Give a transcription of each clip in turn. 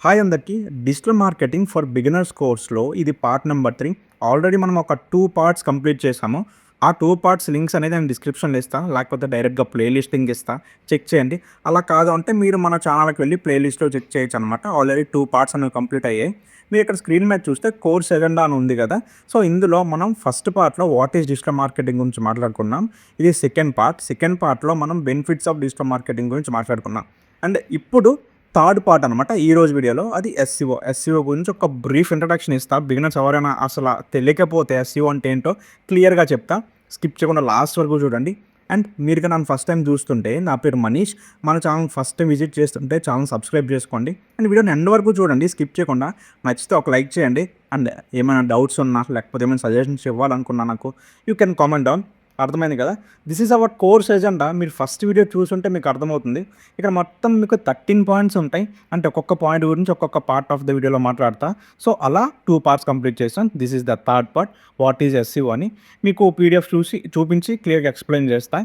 Hi అందరికీ. Digital marketing for beginners కోర్స్‌లో ఇది పార్ట్ నంబర్ 3. ఆల్రెడీ మనం ఒక 2 పార్ట్స్ కంప్లీట్ చేసాము. ఆ 2 పార్ట్స్ లింక్స్ అనేది నేను డిస్క్రిప్షన్‌లో ఇస్తా. లేకపోతే డైరెక్ట్‌గా ప్లే లిస్ట్ లింక్ ఇస్తా. చెక్ చేయండి. అలా కాదు అంటే మీరు మన ఛానల్‌కి వెళ్లి ప్లే లిస్ట్‌లో చెక్ చేయొచ్చనమాట. ఆల్రెడీ 2 పార్ట్స్ అనేవి కంప్లీట్ అయ్యాయి. మీరు ఇక్కడ స్క్రీన్ మీద చూస్తే కోర్స్ ఎజెండా అని ఉంది కదా! సో, ఇందులో మనం ఫస్ట్ పార్ట్‌లో వాట్ ఈస్ డిజిటల్ మార్కెటింగ్ గురించి మాట్లాడుకున్నాం. ఇది సెకండ్ పార్ట్. సెకండ్ పార్ట్‌లో మనం బెనిఫిట్స్ ఆఫ్ డిజిటల్ మార్కెటింగ్ గురించి మాట్లాడుకున్నాం. అండ్ ఇప్పుడు థర్డ్ పార్ట్ అనమాట ఈరోజు వీడియోలో. అది ఎస్‌సిఓ. ఎస్‌సిఓ గురించి ఒక బ్రీఫ్ ఇంట్రడక్షన్ ఇస్తా. బిగినర్స్ ఎవరైనా అసల తెలియకపోతే ఎస్‌సిఓ అంటే ఏంటో క్లియర్‌గా చెప్తా. స్కిప్ చేయకుండా లాస్ట్ వరకు చూడండి. అండ్ మీరు నన్ను ఫస్ట్ టైం చూస్తుంటే నా పేరు మనీష్. మన ఛానల్ ఫస్ట్ టైం విజిట్ చేస్తుంటే ఛానల్ సబ్స్క్రైబ్ చేసుకోండి. అండ్ వీడియోని ఎండ్ వరకు చూడండి స్కిప్ చేయకుండా. నచ్చితే ఒక లైక్ చేయండి. అండ్ ఏమైనా డౌట్స్ ఉన్నా లేకపోతే ఏమైనా సజెషన్స్ ఇవ్వాలనుకున్నా నాకు యూ కెన్ కామెంట్ డౌన్. అర్థమైంది కదా! This is our course agenda. మీరు ఫస్ట్ వీడియో చూసుంటే మీకు అర్థమవుతుంది. ఇక్కడ మొత్తం మీకు 13 పాయింట్స్ ఉంటాయి. అంటే ఒక్కొక్క పాయింట్ గురించి ఒక్కొక్క పార్ట్ ఆఫ్ ద వీడియోలో మాట్లాడతా. సో, అలా 2 పార్ట్స్ కంప్లీట్ చేశాను. This is the third part. What is SCO అని మీకు పీడిఎఫ్ చూపించి క్లియర్‌గా ఎక్స్‌ప్లెయిన్ చేస్తా.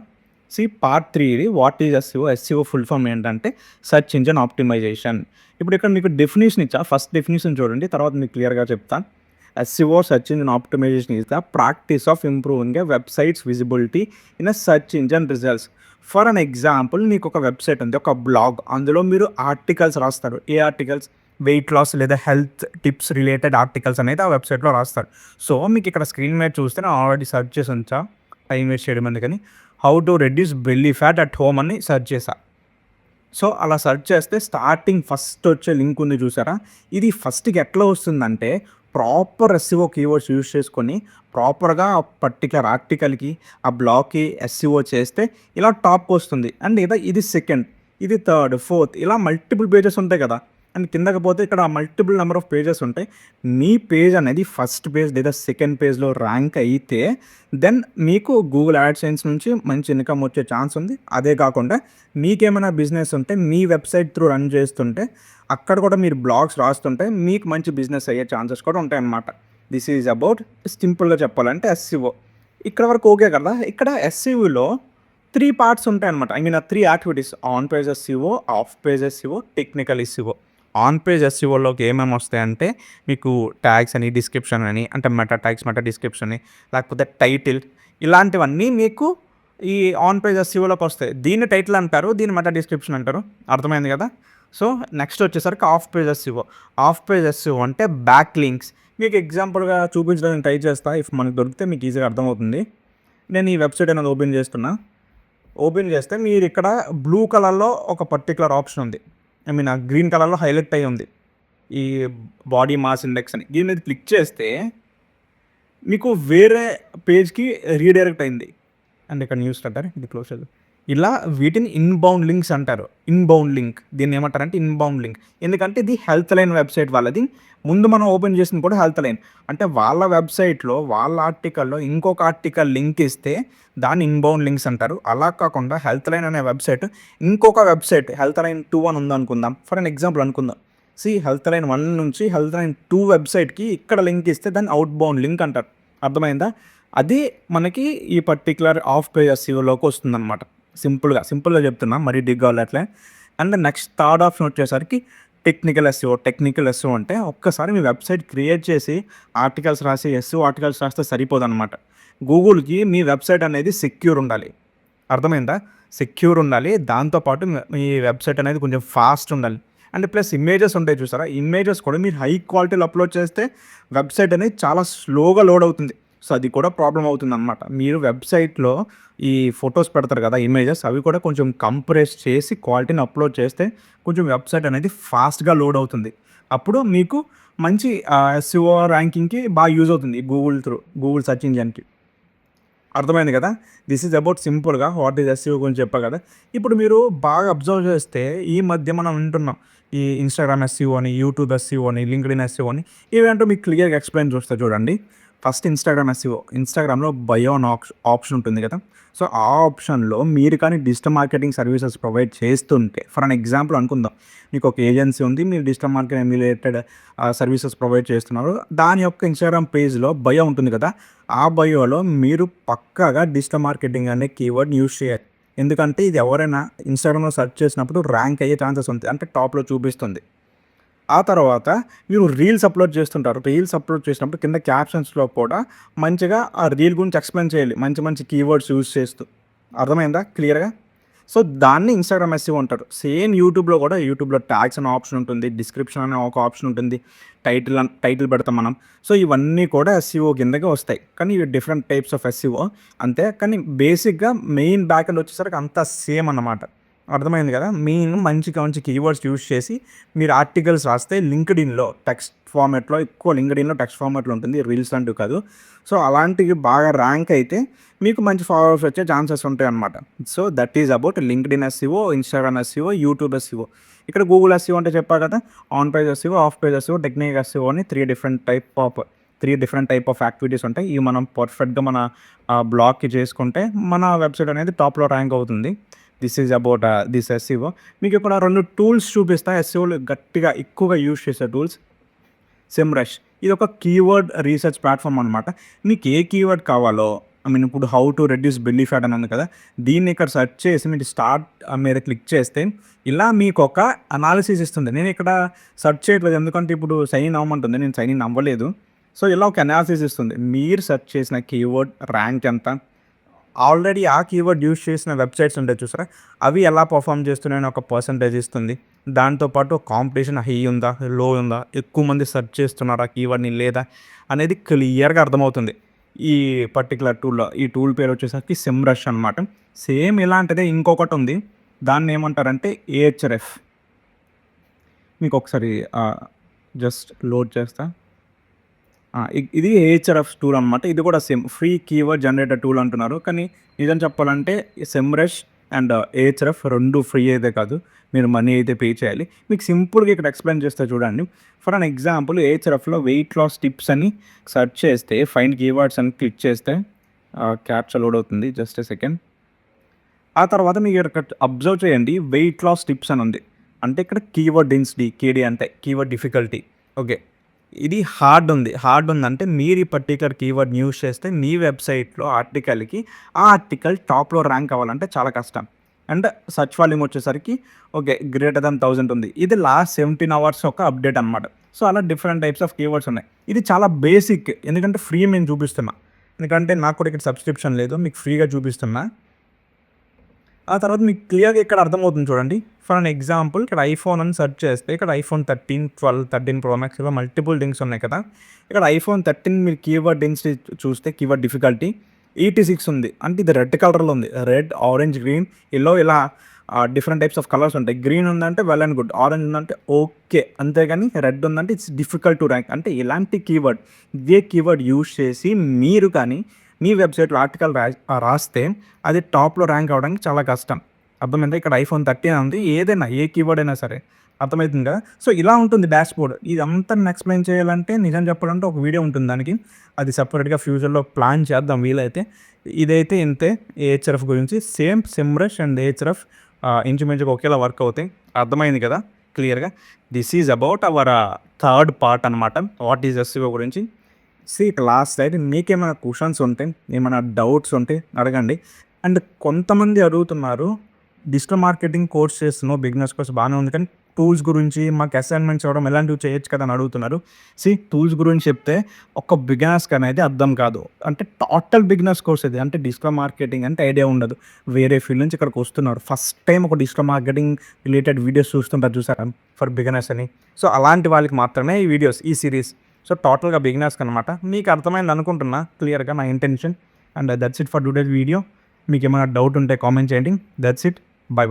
పార్ట్ 3 ఇది. What is SEO? SEO full form ఏంటంటే సెర్చ్ ఇంజిన్ ఆప్టిమైజేషన్. ఇప్పుడు ఇక్కడ మీకు డెఫినిషన్ ఇచ్చా. ఫస్ట్ డెఫినిషన్ చూడండి. తర్వాత మీకు క్లియర్‌గా చెప్తా. SEO search engine optimization is the practice of improving a website's visibility in a search engine results. For an example మీకు ఒక వెబ్సైట్ ఉంది, ఒక బ్లాగ్. అందులో మీరు ఆర్టికల్స్ రాస్తారు. ఏ ఆర్టికల్స్? వెయిట్ లాస్ లేదా హెల్త్ టిప్స్ రిలేటెడ్ ఆర్టికల్స్ అనేది ఆ వెబ్సైట్లో రాస్తారు. సో మీకు ఇక్కడ స్క్రీన్ మీద చూస్తే నేను ఆల్రెడీ సెర్చ్ చేసి ఉంచా, టైం వేస్ట్ చేయడం ఎందుకని. How to reduce belly fat at home అని సెర్చ్ చేసా. సో అలా సెర్చ్ చేస్తే స్టార్టింగ్ ఫస్ట్ వచ్చే లింక్ ఉంది చూసారా? ఇది ఫస్ట్‌కి ఎట్లా వస్తుందంటే ప్రాపర్ ఎస్‌సిఓ కీవర్డ్స్ యూజ్ చేసుకొని ప్రాపర్‌గా ఆ పర్టిక్యులర్ ఆర్టికల్‌కి, ఆ బ్లాగ్‌కి ఎస్‌సిఓ చేస్తే ఇలా టాప్‌కి వస్తుంది. అండ్ ఇది సెకండ్, ఇది థర్డ్, ఫోర్త్ ఇలా మల్టిపుల్ పేజెస్ ఉంటాయి కదా! అండ్ కిందకి పోతే ఇక్కడ మల్టిపుల్ నెంబర్ ఆఫ్ పేజెస్ ఉంటాయి. మీ పేజ్ అనేది ఫస్ట్ పేజ్ లేదా సెకండ్ పేజ్‌లో ర్యాంక్ అయితే దెన్ మీకు గూగుల్ యాడ్‌సెన్స్ నుంచి మంచి ఇన్‌కమ్ వచ్చే ఛాన్స్ ఉంది. అదే కాకుండా మీకేమైనా బిజినెస్ ఉంటే మీ వెబ్‌సైట్ త్రూ రన్ చేస్తుంటే అక్కడ కూడా మీరు బ్లాగ్స్ రాస్తుంటే మీకు మంచి బిజినెస్ అయ్యే ఛాన్సెస్ కూడా ఉంటాయన్నమాట. దిస్ ఈజ్ అబౌట్ సింపుల్‌గా చెప్పాలంటే ఎస్‌సిఓ. ఇక్కడ వరకు ఓకే కదా! ఇక్కడ ఎస్‌సిఓలో 3 పార్ట్స్ ఉంటాయన్నమాట. I mean 3 activities. On page SEO, off page SEO, technical SEO. On page ఎస్‌సిఓలోకి ఏమేమి వస్తాయంటే మీకు ట్యాగ్స్ అని, డిస్క్రిప్షన్ అని, అంటే మెటా ట్యాగ్స్, మెటా డిస్క్రిప్షన్ అని, లేకపోతే టైటిల్ ఇలాంటివన్నీ మీకు ఈ ఆన్ పేజ్ ఎస్‌సిఓలోకి వస్తాయి. దీన్ని టైటిల్ అంటారు, దీన్ని మెటా డిస్క్రిప్షన్ అంటారు. అర్థమైంది కదా! సో నెక్స్ట్ వచ్చేసరికి of page SEO. Off page SCO అంటే బ్యాక్ లింక్స్. మీకు ఎగ్జాంపుల్‌గా చూపించడానికి ట్రై చేస్తా. ఇఫ్ మనకు దొరికితే మీకు ఈజీగా అర్థమవుతుంది. నేను ఈ వెబ్‌సైట్ అనేది ఓపెన్ చేస్తున్నా. ఓపెన్ చేస్తే మీరు ఇక్కడ బ్లూ కలర్‌లో ఒక పర్టిక్యులర్ ఆప్షన్ ఉంది. ఐ మీన్ గ్రీన్ కలర్‌లో హైలైట్ అయ్యి ఉంది. ఈ బాడీ మాస్ ఇండెక్స్ అని. దీని మీద క్లిక్ చేస్తే మీకు వేరే పేజ్‌కి రీడైరెక్ట్ అయింది. అండ్ ఇక్కడ న్యూస్ అంటారు. ఇది క్లోజ్ చేద్దాం. ఇలా వీటిని ఇన్‌బౌండ్ లింక్స్ అంటారు. Inbound link. దీన్ని ఏమంటారంటే ఇన్‌బౌండ్ లింక్. ఎందుకంటే ఇది హెల్త్ లైన్ వెబ్సైట్ వాళ్ళది. ముందు మనం ఓపెన్ చేసింది కూడా హెల్త్ లైన్. అంటే వాళ్ళ వెబ్సైట్‌లో, వాళ్ళ ఆర్టికల్‌లో ఇంకొక ఆర్టికల్ లింక్ ఇస్తే దాన్ని ఇన్‌బౌండ్ లింక్స్ అంటారు. అలా కాకుండా హెల్త్ లైన్ అనే వెబ్సైట్ ఇంకొక వెబ్సైట్ హెల్త్ లైన్ 2 అని ఉందనుకుందాం. ఫర్ ఎన్ ఎగ్జాంపుల్ అనుకుందాం. హెల్త్ లైన్ 1 నుంచి హెల్త్ లైన్ 2 వెబ్సైట్‌కి ఇక్కడ లింక్ ఇస్తే దాన్ని అవుట్ బౌండ్ లింక్ అంటారు. అర్థమైందా? అది మనకి ఈ పర్టిక్యులర్ ఆఫ్ పేజ్ ఎస్‌సిఓలోకి వస్తుందన్నమాట. సింపుల్‌గా చెప్తున్నా. మరీ డిగ్ అవ్వట్లే. అండ్ నెక్స్ట్ థర్డ్ ఆప్షన్ వచ్చేసరికి టెక్నికల్ ఎస్‌సిఓ. టెక్నికల్ ఎస్‌సిఓ అంటే ఒక్కసారి మీ వెబ్సైట్ క్రియేట్ చేసి ఆర్టికల్స్ రాసి ఎస్‌సిఓ ఆర్టికల్స్ రాస్తే సరిపోదన్నమాట. గూగుల్‌కి మీ వెబ్సైట్ అనేది సెక్యూర్ ఉండాలి. అర్థమైందా? సెక్యూర్ ఉండాలి. దాంతో పాటు మీ వెబ్సైట్ అనేది కొంచెం ఫాస్ట్ ఉండాలి. అండ్ ప్లస్ ఇమేజెస్ ఉంటాయి చూసారా? ఇమేజెస్ కూడా మీరు హై క్వాలిటీలో అప్‌లోడ్ చేస్తే వెబ్సైట్ అనేది చాలా స్లోగా లోడ్ అవుతుంది. సో, అది కూడా ప్రాబ్లమ్ అవుతుందన్నమాట. మీరు వెబ్సైట్‌లో ఈ ఫోటోస్ పెడతారు కదా! ఇమేజెస్ అవి కూడా కొంచెం కంప్రెస్ చేసి క్వాలిటీని అప్‌లోడ్ చేస్తే కొంచెం వెబ్సైట్ అనేది ఫాస్ట్‌గా లోడ్ అవుతుంది. అప్పుడు మీకు మంచి ఎస్‌సిఓ ర్యాంకింగ్‌కి బాగా యూజ్ అవుతుంది. గూగుల్ సెర్చ్ ఇంజిన్‌కి. అర్థమైంది కదా! దిస్ ఈజ్ అబౌట్ సింపుల్‌గా వాట్ ఈజ్ ఎస్‌సిఓ గురించి చెప్పా కదా! ఇప్పుడు మీరు బాగా అబ్జర్వ్ చేస్తే ఈ మధ్య మనం వింటున్నాం. ఈ ఇన్‌స్టాగ్రామ్ ఎస్‌సిఓ అని, యూట్యూబ్ ఎస్‌సిఓ అని, లింక్డ్ఇన్ ఎస్‌సిఓ అని ఇవేంటో మీకు క్లియర్‌గా ఎక్స్‌ప్లెయిన్ చేస్తా చూడండి. First Instagram SCO. ఇన్‌స్టాగ్రామ్‌లో బయో అని ఆప్షన్ ఉంటుంది కదా! సో, ఆ ఆప్షన్‌లో మీరు కానీ డిజిటల్ మార్కెటింగ్ సర్వీసెస్ ప్రొవైడ్ చేస్తుంటే ఫర్ అన్ ఎగ్జాంపుల్ అనుకుందాం. మీకు ఒక ఏజెన్సీ ఉంది. మీరు digital marketing related services provide చేస్తున్నారు. దాని యొక్క ఇన్‌స్టాగ్రామ్ పేజ్‌లో బయో ఉంటుంది కదా! ఆ బయోలో మీరు పక్కాగా డిజిటల్ మార్కెటింగ్ అనే కీవర్డ్‌ని యూజ్ చేయాలి. ఎందుకంటే ఇది ఎవరైనా ఇన్‌స్టాగ్రామ్‌లో సెర్చ్ చేసినప్పుడు ర్యాంక్ అయ్యే ఛాన్సెస్ ఉంటాయి. అంటే టాప్‌లో చూపిస్తుంది. ఆ తర్వాత మీరు రీల్స్ అప్లోడ్ చేస్తుంటారు. రీల్స్ అప్లోడ్ చేసినప్పుడు కింద క్యాప్షన్స్‌లో కూడా మంచిగా ఆ రీల్ గురించి ఎక్స్‌ప్లెయిన్ చేయాలి. మంచి మంచి కీవర్డ్స్ యూజ్ చేస్తూ. అర్థమైందా క్లియర్‌గా? సో, దాన్ని ఇన్‌స్టాగ్రామ్ ఎస్‌ఈఓ అంటారు. సేమ్ యూట్యూబ్‌లో కూడా యూట్యూబ్‌లో ట్యాగ్స్ అనే ఆప్షన్ ఉంటుంది. డిస్క్రిప్షన్ అనే ఒక ఆప్షన్ ఉంటుంది. టైటిల్ పెడతాం మనం. సో, ఇవన్నీ కూడా ఎస్‌ఈఓ కిందకే వస్తాయి. కానీ ఇవి డిఫరెంట్ టైప్స్ ఆఫ్ ఎస్‌ఈఓ అంతే. కానీ బేసిక్‌గా మెయిన్ బ్యాక్ ఎండ్ వచ్చేసరికి అంతా సేమ్ అన్నమాట. అర్థమైంది కదా! మెయిన్ మంచి మంచి కీవర్డ్స్ యూజ్ చేసి మీరు ఆర్టికల్స్ రాస్తే లింక్డ్ఇన్‌లో టెక్స్ట్ ఫార్మాట్‌లో ఎక్కువ లింక్డ్ఇన్‌లో టెక్స్ట్ ఫార్మాట్‌లో ఉంటుంది. రీల్స్ లాంటివి కాదు. సో, అలాంటివి బాగా ర్యాంక్ అయితే మీకు మంచి ఫాలోవర్స్ వచ్చే ఛాన్సెస్ ఉంటాయన్నమాట. So, that is about LinkedIn SEO, Instagram SEO, YouTube SEO. ఇక్కడ గూగుల్ ఎస్‌ఈఓ అంటే చెప్పా కదా! On page SEO, of page SEO, technique SEO అని 3 డిఫరెంట్ టైప్ ఆఫ్ యాక్టివిటీస్ ఉంటాయి. ఇవి మనం పర్ఫెక్ట్‌గా మన బ్లాగ్‌కి చేసుకుంటే మన వెబ్‌సైట్ అనేది టాప్‌లో ర్యాంక్ అవుతుంది. This is about this SEO. మీకు ఇక్కడ 2 టూల్స్ చూపిస్తా ఎస్‌ఈఓలో గట్టిగా ఎక్కువగా యూజ్ చేసే టూల్స్. సెమ్‌రష్ ఇదొక కీవర్డ్ రీసెర్చ్ ప్లాట్‌ఫార్మ్ అనమాట. మీకు ఏ కీవర్డ్ కావాలో ఇప్పుడు how to reduce belly fat అని ఉంది కదా! దీన్ని ఇక్కడ సెర్చ్ చేసి మీరు స్టార్ట్ మీద క్లిక్ చేస్తే ఇలా మీకొక అనాలిసిస్ ఇస్తుంది. నేను ఇక్కడ సెర్చ్ చేయట్లేదు. ఎందుకంటే ఇప్పుడు సైన్ ఇన్ అవ్వమంటుంది. నేను సైన్ ఇన్ అవ్వలేదు. సో, ఇలా ఒక అనాలిసిస్ ఇస్తుంది. మీరు సెర్చ్ చేసిన కీవర్డ్ ర్యాంక్ ఎంత? ఆల్రెడీ ఆ కీవర్డ్ యూజ్ చేసిన వెబ్‌సైట్స్ ఉంటాయి చూసారా? అవి ఎలా పర్ఫార్మ్ చేస్తున్నాయని ఒక పర్సెంటేజ్ ఇస్తుంది. దాంతో పాటు కాంపిటీషన్ హై ఉందా? లో ఉందా? ఎక్కువ మంది సెర్చ్ చేస్తున్నారా కీవర్డ్‌ని లేదా? అనేది క్లియర్‌గా అర్థమవుతుంది. ఈ పర్టిక్యులర్ టూల్‌లో. ఈ టూల్ పేరు వచ్చేసరికి సెమ్‌రష్ అనమాట. సేమ్ ఇలాంటిదే ఇంకొకటుంది. దాన్నేమంటారంటే ఏహెచ్‌ఆర్ఎఫ్. మీకొకసారి జస్ట్ లోడ్ చేస్తా. ఇది ఏహెచ్ఆర్ఎఫ్ టూల్ అనమాట. ఇది కూడా same free keyword generator tool అంటున్నారు. కానీ నిజం చెప్పాలంటే సెమ్‌రష్ అండ్ ఏహెచ్ఆర్ఎఫ్ 2 ఫ్రీ అయితే కాదు. మీరు మనీ అయితే పే చేయాలి. మీకు సింపుల్‌గా ఇక్కడ ఎక్స్‌ప్లెయిన్ చేస్తా చూడండి. ఫర్ అన్ ఎగ్జాంపుల్ ఏహెచ్ఆర్ఎఫ్‌లో వెయిట్ లాస్ టిప్స్ అని సెర్చ్ చేస్తే ఫైండ్ కీవర్డ్స్ అని క్లిక్ చేస్తే క్యాప్చా లోడ్ అవుతుంది. Just a second. ఆ తర్వాత మీరు ఇక్కడ అబ్జర్వ్ చేయండి వెయిట్ లాస్ టిప్స్ అని ఉంది. అంటే ఇక్కడ కీవర్డ్ డెన్సిటీ కేడీ అంటే కీవర్డ్ డిఫికల్టీ. ఓకే. ఇది హార్డ్ ఉందంటే మీరు ఈ పర్టిక్యులర్ కీవర్డ్‌ని యూజ్ చేస్తే మీ వెబ్‌సైట్‌లో ఆర్టికల్‌కి ఆ ఆర్టికల్ టాప్‌లో ర్యాంక్ అవ్వాలంటే చాలా కష్టం. అండ్ సెర్చ్ వాల్యూమ్ వచ్చేసరికి ఓకే. గ్రేటర్ థాన్ 1000 ఉంది. ఇది లాస్ట్ 17 అవర్స్ ఒక అప్డేట్ అనమాట. సో, అలా డిఫరెంట్ టైప్స్ ఆఫ్ కీవర్డ్స్ ఉన్నాయి. ఇది చాలా బేసిక్. ఎందుకంటే ఫ్రీ నేను చూపిస్తున్నా. ఎందుకంటే నాకు కూడా ఇక్కడ సబ్స్క్రిప్షన్ లేదు. మీకు ఫ్రీగా చూపిస్తున్నా. ఆ తర్వాత మీకు క్లియర్‌గా ఇక్కడ అర్థమవుతుంది చూడండి. ఫర్ అన్ ఎగ్జాంపుల్ ఇక్కడ ఐఫోన్ అని సెర్చ్ చేస్తే ఇక్కడ ఐఫోన్ 13, 12, 13 ప్రో మాక్స్ ఇలా మల్టిపుల్ థింగ్స్ ఉన్నాయి కదా! ఇక్కడ ఐఫోన్ 13 మీరు కీవర్డ్ డెన్సిటీ చూస్తే కీవర్డ్ డిఫికల్టీ 86 ఉంది. అంటే ఇది రెడ్ కలర్‌లో ఉంది. రెడ్, ఆరెంజ్, గ్రీన్, యెల్లో ఇలా డిఫరెంట్ టైప్స్ ఆఫ్ కలర్స్ ఉంటాయి. గ్రీన్ ఉందంటే వెల్ అండ్ గుడ్. ఆరెంజ్ ఉందంటే ఓకే. అంతేగాని రెడ్ ఉందంటే ఇట్స్ డిఫికల్ట్ టు ర్యాంక్. అంటే ఇలాంటి కీవర్డ్ ఇదే కీవర్డ్ యూజ్ చేసి మీరు కానీ మీ వెబ్‌సైట్‌లో ఆర్టికల్ రాస్తే అది టాప్‌లో ర్యాంక్ అవ్వడానికి చాలా కష్టం. అర్థమైందా? ఇక్కడ ఐఫోన్ 13 ఉంది. ఏదైనా ఏ కీవర్డ్ అయినా సరే. అర్థమైతుంది కదా! సో, ఇలా ఉంటుంది డాష్‌బోర్డ్. ఇదంతా నేను ఎక్స్‌ప్లెయిన్ చేయాలంటే నిజం చెప్పాలంటే ఒక వీడియో ఉంటుంది దానికి. అది సెపరేట్‌గా ఫ్యూచర్‌లో ప్లాన్ చేద్దాం వీలైతే. ఇదైతే ఇంతే ఏహెచ్ఆర్ఎఫ్ గురించి. సేమ్ సెమ్‌రష్ అండ్ ఏహెచ్ఆర్ఎఫ్ ఇంచుమించుగా ఒకేలా వర్క్ అవుతాయి. అర్థమైంది కదా క్లియర్‌గా. This is about our third part అనమాట. వాట్ ఈజ్ ఎస్‌ఈఓ గురించి. లాస్ట్ అయితే మీకేమైనా క్వెషన్స్ ఉంటే, ఏమైనా డౌట్స్ ఉంటే అడగండి. అండ్ కొంతమంది అడుగుతున్నారు, డిజిటల్ మార్కెటింగ్ కోర్స్ చేస్తున్నావు బిగినర్స్ కోర్స్ బాగానే ఉంది. కానీ టూల్స్ గురించి మాకు అసైన్‌మెంట్స్ ఇవ్వడం ఇలాంటివి చేయొచ్చు కదా అని అడుగుతున్నారు. టూల్స్ గురించి చెప్తే ఒక బిగినర్స్‌కి అనేది అర్థం కాదు. అంటే టోటల్ బిగినర్స్ కోర్స్ ఇది. అంటే డిజిటల్ మార్కెటింగ్ అంటే ఐడియా ఉండదు. వేరే ఫీల్డ్ నుంచి ఇక్కడికి వస్తున్నారు. ఫస్ట్ టైమ్ ఒక డిజిటల్ మార్కెటింగ్ రిలేటెడ్ వీడియోస్ చూస్తుంటారు చూసారా? ఫర్ బిగినర్స్ అని. సో, అలాంటి వాళ్ళకి మాత్రమే ఈ వీడియోస్, ఈ సీరీస్. సో, టోటల్‌గా బిగినర్స్‌కి అనమాట. మీకు అర్థమైంది అనుకుంటున్నా క్లియర్‌గా నా intention. And that's it for today's video. మీకేమైనా డౌట్ ఉంటే కామెంట్ చేయండి. That's it. బై.